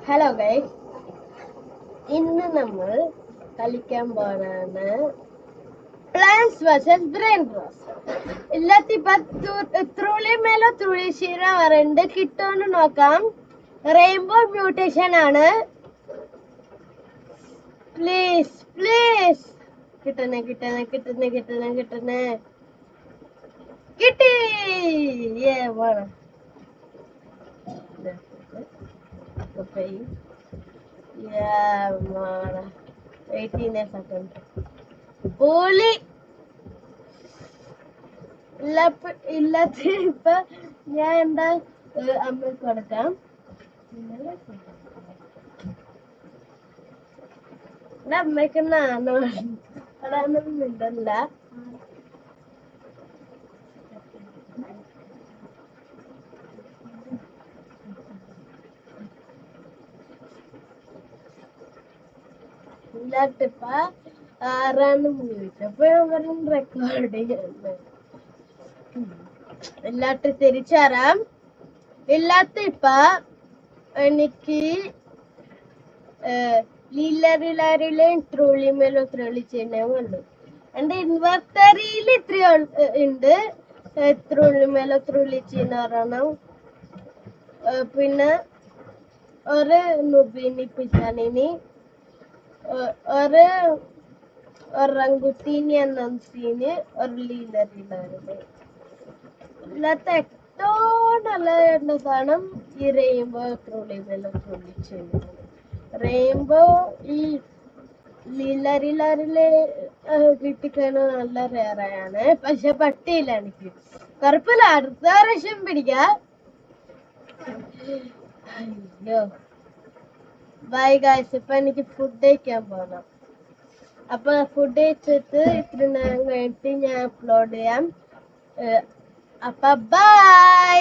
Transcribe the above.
Hello guys, ഇന്ന് നമ്മൾ കളിക്കാൻ പോണാണ് പ്ലാന്റ്സ് വേഴ്സസ് ബ്രെയിൻ റോസ്. ഇല്ലത്തിപ്പ തുള്ളി മേലോ തുള്ളി ശീര വരണ്ട് കിട്ടോന്ന് നോക്കാം. റെയിൻബോ മ്യൂട്ടേഷൻ ആണ്. പ്ലീസ് പ്ലീസ് കിട്ടണേ കിട്ടണേ കിട്ടണേ കിട്ടണേ കിട്ടണേ കിട്ടി. വേണം mana 18 second പോളി ഇല്ലാത്ത ഇപ്പൊ ഞാൻ എന്താ അമ്മക്ക് കൊടുക്കാം. അമ്മക്ക് നാണോ അതൊന്നും മിണ്ടല്ല. ഇല്ലാത്തിപ്പ 6 ചോദിച്ചപ്പോ അവരും റെക്കോർഡ് ചെയ്യുന്നത്. ഇല്ലാത്ത തിരിച്ചറാം. ഇല്ലാത്തിപ്പ എനിക്ക് ലീലറിലാരിലെയും ട്രോളിമേലോ ത്രോളി ചെയ്യുന്നുള്ളൂ. എന്റെ ഇൻവെർട്ടറിയിൽ ഇത്ര ഉണ്ട്. ട്രോളിമേലോ ത്രോളി ചെയ്യുന്ന പറയണം. പിന്നെ ഒരു നുബിനി പിച്ചാനിനി ഒരു റംഗുത്തീനി അന്നീന് ഒരു ലീലറിലായിരുന്നു. ഇല്ലാത്ത ഏറ്റവും നല്ല സാധനം ഈ റെയിൻബോ ട്രോളിമേലോ ത്രോളി ചെയ്യുന്നത്. റെയിൻബോ ഈ ലീലറിലാറില് കിട്ടിക്കഴിഞ്ഞ നല്ല റേറാണ്. പക്ഷെ പട്ടിയില്ല എനിക്ക്. കുഴപ്പമില്ല, അടുത്ത പ്രാവശ്യം പിടിക്കാം. അയ്യോ ബൈ ഗൈസ്, ഇപ്പൊ എനിക്ക് ഫുഡ് കഴിക്കാൻ പോകണം. അപ്പൊ ഫുഡ് കഴിച്ചിട്ട് ഇത്ര നേരം കഴിഞ്ഞിട്ട് ഞാൻ അപ്ലോഡ് ചെയ്യാം. അപ്പൊ ബൈ.